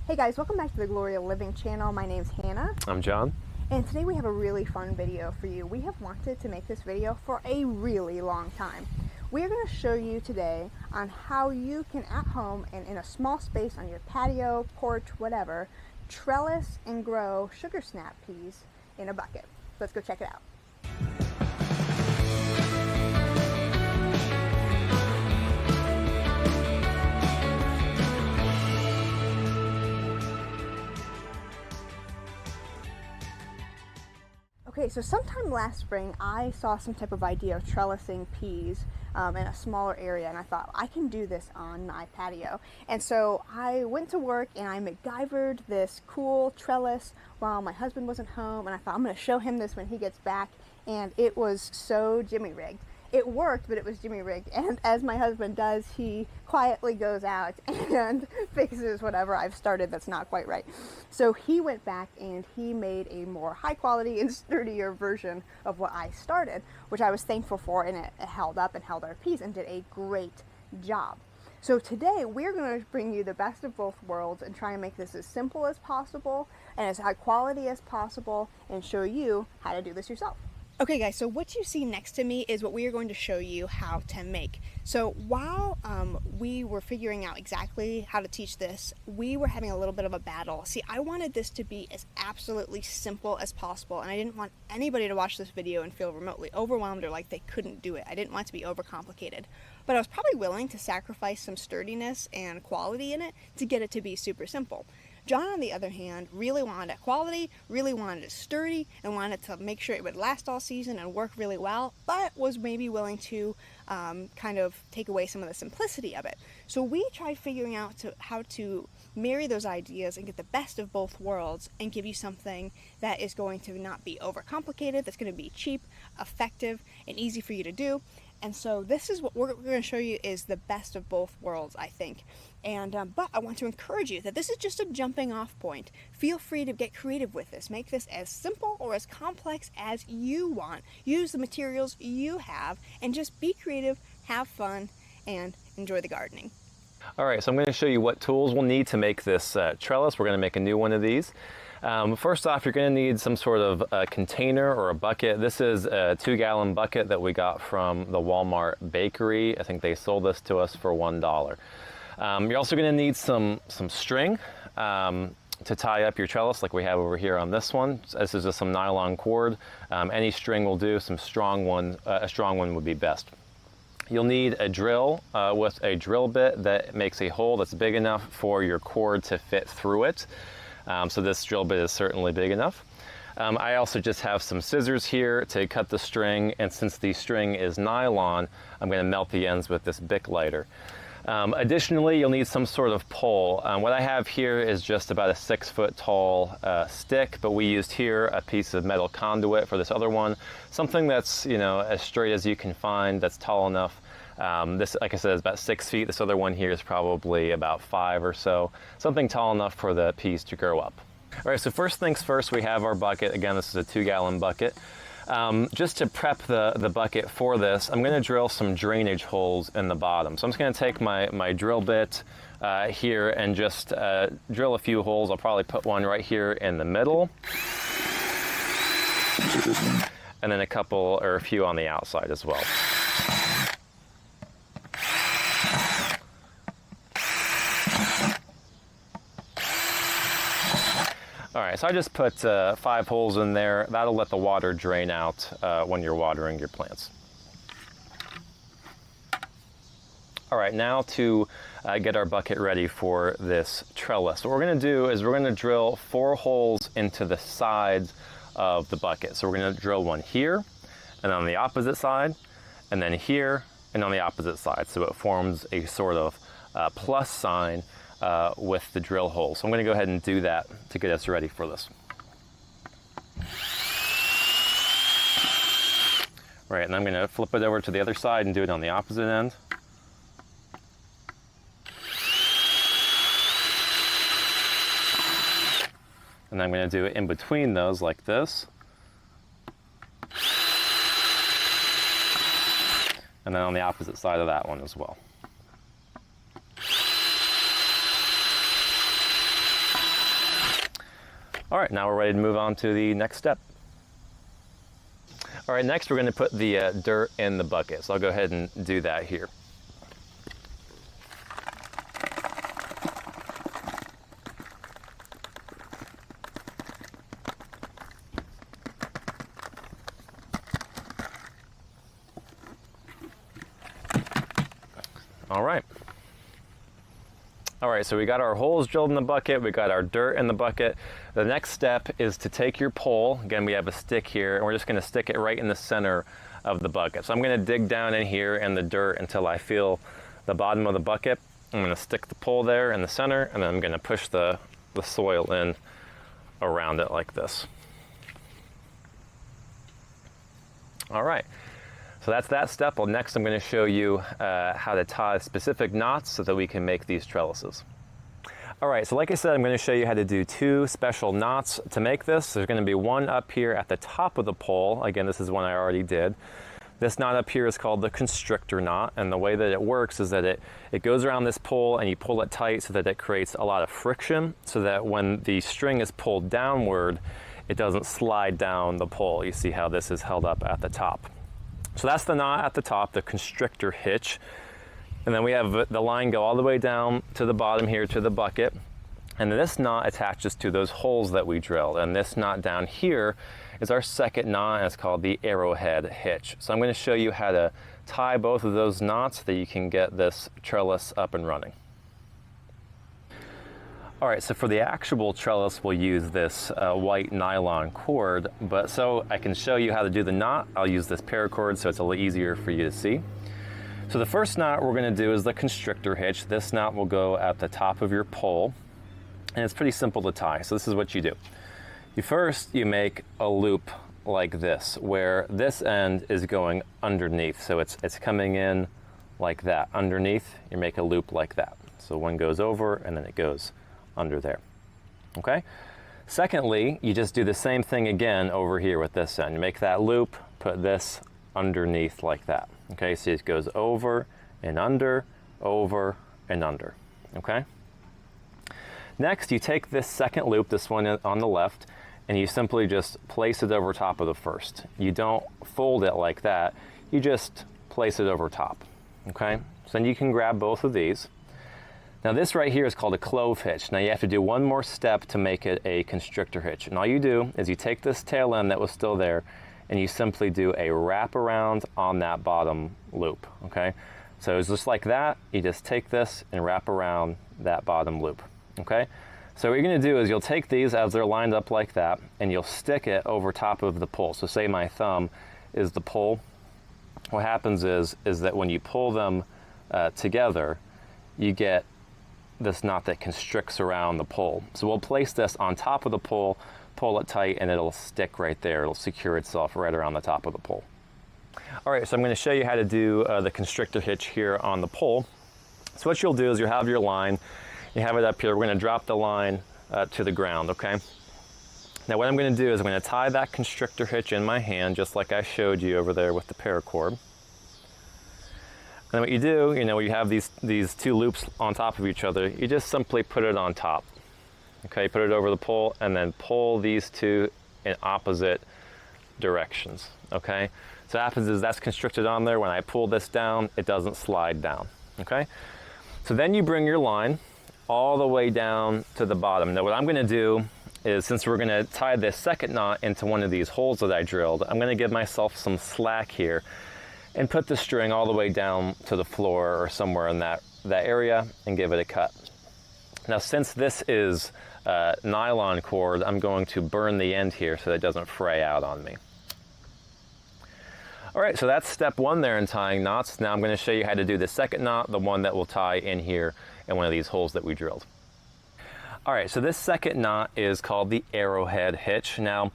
Hey guys, welcome back to the Glory of Living channel. My name's Hannah. I'm John. And today we have a really fun video for you. We have wanted to make this video for a really long time. We're going to show you today on how you can at home and in a small space on your patio, porch, whatever, trellis and grow sugar snap peas in a bucket. Let's go check it out. Okay, so sometime last spring, I saw some type of idea of trellising peas in a smaller area, and I thought, I can do this on my patio. And so I went to work and I MacGyvered this cool trellis while my husband wasn't home, and I thought, I'm going to show him this when he gets back, and it was so jimmy-rigged. It worked, but it was jimmy-rigged, and as my husband does, he quietly goes out and fixes whatever I've started that's not quite right. So he went back and he made a more high-quality and sturdier version of what I started, which I was thankful for, and it held up and held our peas and did a great job. So today we're going to bring you the best of both worlds and try and make this as simple as possible and as high quality as possible and show you how to do this yourself. Okay guys, so what you see next to me is what we are going to show you how to make. So while we were figuring out exactly how to teach this, we were having a little bit of a battle. See, I wanted this to be as absolutely simple as possible, and I didn't want anybody to watch this video and feel remotely overwhelmed or like they couldn't do it. I didn't want it to be overcomplicated, but I was probably willing to sacrifice some sturdiness and quality in it to get it to be super simple. John, on the other hand, really wanted it quality, really wanted it sturdy, and wanted to make sure it would last all season and work really well, but was maybe willing to kind of take away some of the simplicity of it. So we tried figuring out how to marry those ideas and get the best of both worlds and give you something that is going to not be overcomplicated, that's going to be cheap, effective, and easy for you to do. And so this is what we're going to show you is the best of both worlds, I think. And but I want to encourage you that this is just a jumping off point. Feel free to get creative with this. Make this as simple or as complex as you want. Use the materials you have and just be creative, have fun, and enjoy the gardening. All right, so I'm going to show you what tools we'll need to make this trellis. We're going to make a new one of these. First off, you're going to need some sort of container or a bucket. This is a 2-gallon bucket that we got from the Walmart bakery. I think they sold this to us for $1. You're also going to need some string to tie up your trellis like we have over here on this one. This is just some nylon cord. Any string will do. Some strong one, a strong one would be best. You'll need a drill with a drill bit that makes a hole that's big enough for your cord to fit through it. So this drill bit is certainly big enough. I also just have some scissors here to cut the string, and since the string is nylon, I'm going to melt the ends with this Bic lighter. Additionally, you'll need some sort of pole. What I have here is just about a 6-foot tall stick, but we used here a piece of metal conduit for this other one. Something that's, you know, as straight as you can find, that's tall enough. This, like I said, is about 6 feet. This other one here is probably about 5 or so. Something tall enough for the peas to grow up. All right, so first things first, we have our bucket. Again, this is a 2-gallon bucket. Just to prep the bucket for this, I'm going to drill some drainage holes in the bottom. So I'm just going to take my drill bit here and just drill a few holes. I'll probably put one right here in the middle, and then a couple or a few on the outside as well. All right, so I just put 5 holes in there. That'll let the water drain out when you're watering your plants. All right, now to get our bucket ready for this trellis. What we're gonna do is we're gonna drill 4 holes into the sides of the bucket. So we're gonna drill one here, and on the opposite side, and then here, and on the opposite side. So it forms a sort of plus sign with the drill hole. So I'm going to go ahead and do that to get us ready for this. Right, and I'm going to flip it over to the other side and do it on the opposite end. And I'm going to do it in between those like this. And then on the opposite side of that one as well. All right, now we're ready to move on to the next step. All right, next we're going to put the dirt in the bucket. So I'll go ahead and do that here. All right. All right, so we got our holes drilled in the bucket, we got our dirt in the bucket. The next step is to take your pole. Again, we have a stick here, and we're just gonna stick it right in the center of the bucket. So I'm gonna dig down in here in the dirt until I feel the bottom of the bucket. I'm gonna stick the pole there in the center, and then I'm gonna push the soil in around it like this. All right. So that's that step. Well, next I'm going to show you how to tie specific knots so that we can make these trellises. All right, so like I said, I'm going to show you how to do 2 special knots to make this. There's going to be one up here at the top of the pole. Again, this is one I already did. This knot up here is called the constrictor knot, and the way that it works is that it goes around this pole and you pull it tight so that it creates a lot of friction, so that when the string is pulled downward, it doesn't slide down the pole. You see how this is held up at the top. So that's the knot at the top, the constrictor hitch. And then we have the line go all the way down to the bottom here to the bucket. And this knot attaches to those holes that we drilled. And this knot down here is our second knot, and it's called the arrowhead hitch. So I'm going to show you how to tie both of those knots so that you can get this trellis up and running. All right, so for the actual trellis, we'll use this white nylon cord, but so I can show you how to do the knot, I'll use this paracord so it's a little easier for you to see. So the first knot we're gonna do is the constrictor hitch. This knot will go at the top of your pole, and it's pretty simple to tie. So this is what you do. You make a loop like this, where this end is going underneath. So it's coming in like that. Underneath, you make a loop like that. So one goes over, and then it goes under there, okay? Secondly, you just do the same thing again over here with this end. You make that loop, put this underneath like that, okay? So it goes over and under, okay? Next, you take this second loop, this one on the left, and you simply just place it over top of the first. You don't fold it like that, you just place it over top, okay? So then you can grab both of these. Now this right here is called a clove hitch. Now you have to do one more step to make it a constrictor hitch. And all you do is you take this tail end that was still there and you simply do a wrap around on that bottom loop, okay? So it's just like that. You just take this and wrap around that bottom loop, okay? So what you're gonna do is you'll take these as they're lined up like that and you'll stick it over top of the pole. So say my thumb is the pole. What happens is that when you pull them together, you get this knot that constricts around the pole. So we'll place this on top of the pole, pull it tight, and it'll stick right there. It'll secure itself right around the top of the pole. All right, so I'm going to show you how to do the constrictor hitch here on the pole. So what you'll do is you'll have your line, you have it up here. We're going to drop the line to the ground, okay? Now what I'm going to do is I'm going to tie that constrictor hitch in my hand, just like I showed you over there with the paracord. And what you do, you have these 2 loops on top of each other, you just simply put it on top. Okay, put it over the pole and then pull these 2 in opposite directions, okay? So what happens is that's constricted on there. When I pull this down, it doesn't slide down, okay? So then you bring your line all the way down to the bottom. Now what I'm gonna do is, since we're gonna tie this second knot into one of these holes that I drilled, I'm gonna give myself some slack here and put the string all the way down to the floor or somewhere in that area and give it a cut. Now since this is nylon cord, I'm going to burn the end here so that it doesn't fray out on me. All right, so that's step 1 there in tying knots. Now I'm going to show you how to do the second knot, the one that will tie in here in one of these holes that we drilled. All right, so this second knot is called the arrowhead hitch. Now,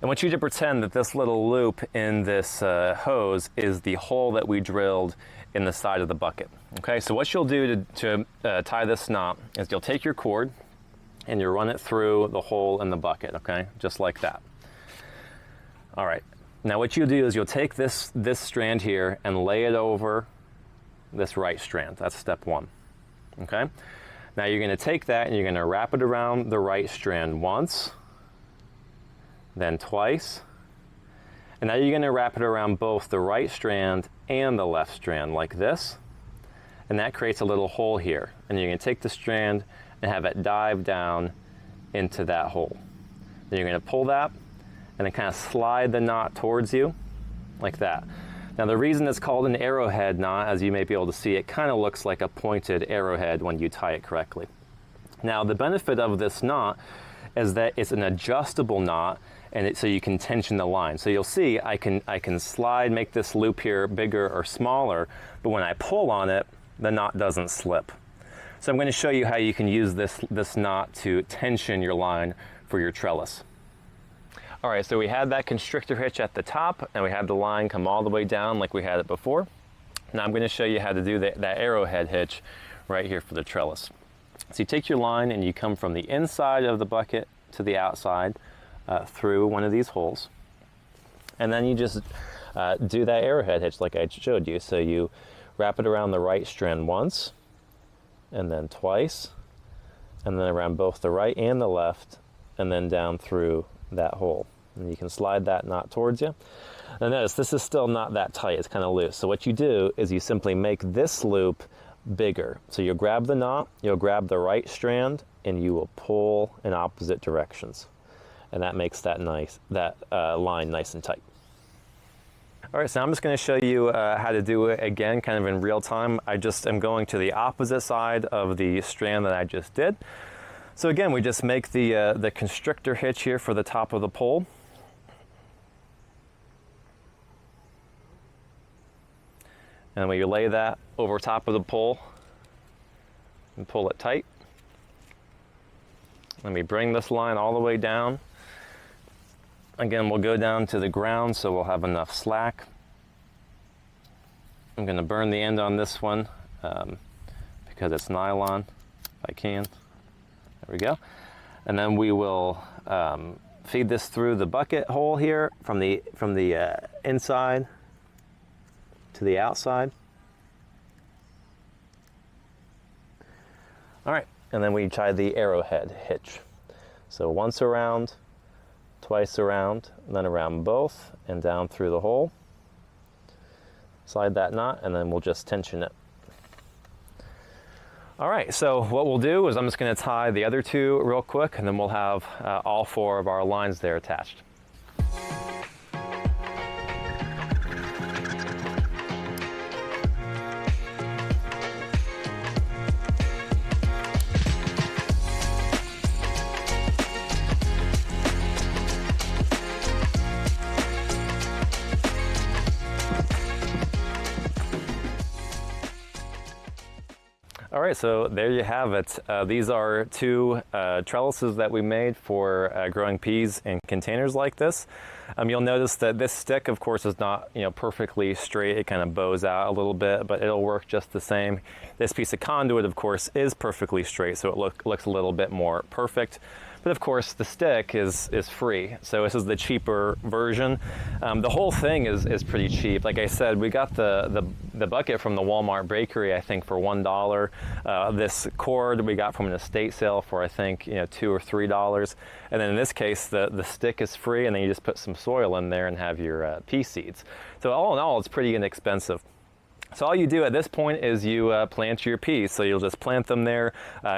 I want you to pretend that this little loop in this hose is the hole that we drilled in the side of the bucket. Okay, so what you'll do to tie this knot is you'll take your cord and you run it through the hole in the bucket, okay, just like that. All right, now what you'll do is you'll take this strand here and lay it over this right strand. That's step 1, okay? Now you're going to take that and you're going to wrap it around the right strand once, then twice. And now you're going to wrap it around both the right strand and the left strand like this. And that creates a little hole here. And you're going to take the strand and have it dive down into that hole. Then you're going to pull that and then kind of slide the knot towards you like that. Now the reason it's called an arrowhead knot, as you may be able to see, it kind of looks like a pointed arrowhead when you tie it correctly. Now the benefit of this knot is that it's an adjustable knot, and so you can tension the line. So you'll see I can slide, make this loop here bigger or smaller, but when I pull on it, the knot doesn't slip. So I'm going to show you how you can use this knot to tension your line for your trellis. All right, so we had that constrictor hitch at the top, and we had the line come all the way down like we had it before. Now I'm going to show you how to do that arrowhead hitch right here for the trellis. So you take your line and you come from the inside of the bucket to the outside through one of these holes. And then you just do that arrowhead hitch like I showed you. So you wrap it around the right strand once, and then twice, and then around both the right and the left, and then down through that hole. And you can slide that knot towards you. Now notice this is still not that tight, it's kind of loose. So what you do is you simply make this loop bigger. So you'll grab the knot, you'll grab the right strand, and you will pull in opposite directions. And that makes that line nice and tight. All right, so I'm just going to show you how to do it again, kind of in real time. I just am going to the opposite side of the strand that I just did. So again, we just make the constrictor hitch here for the top of the pole. And we lay that over top of the pole and pull it tight. Let me bring this line all the way down. Again, we'll go down to the ground so we'll have enough slack. I'm going to burn the end on this one because it's nylon, if I can. There we go. And then we will feed this through the bucket hole here from the inside to the outside. All right, and then we tie the arrowhead hitch. So once around, twice around, and then around both and down through the hole. Slide that knot, and then we'll just tension it. All right, so what we'll do is I'm just going to tie the other two real quick, and then we'll have all four of our lines there attached. All right, so there you have it. These are two trellises that we made for growing peas in containers like this. You'll notice that this stick, of course, is not perfectly straight. It kind of bows out a little bit, but it'll work just the same. This piece of conduit, of course, is perfectly straight, so it looks a little bit more perfect. But of course, the stick is free, so this is the cheaper version. The whole thing is pretty cheap. Like I said, we got the bucket from the Walmart bakery, I think, for $1. This cord we got from an estate sale for, I think, $2 or $3. And then in this case, the stick is free, and then you just put some soil in there and have your pea seeds. So all in all, it's pretty inexpensive. So all you do at this point is you plant your peas. So you'll just plant them there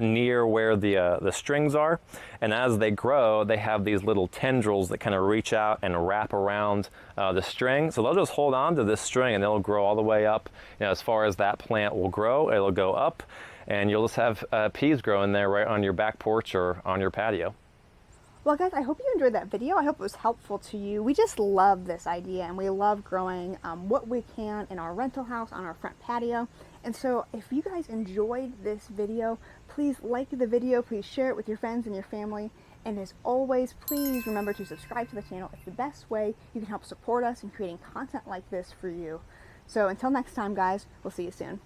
near where the strings are. And as they grow, they have these little tendrils that kind of reach out and wrap around the string. So they'll just hold on to this string and it'll grow all the way up. As far as that plant will grow, it'll go up. And you'll just have peas growing there right on your back porch or on your patio. Well guys, I hope you enjoyed that video. I hope it was helpful to you. We just love this idea, and we love growing what we can in our rental house on our front patio. And so if you guys enjoyed this video, please like the video, please share it with your friends and your family. And as always, please remember to subscribe to the channel. It's the best way you can help support us in creating content like this for you. So until next time guys, we'll see you soon.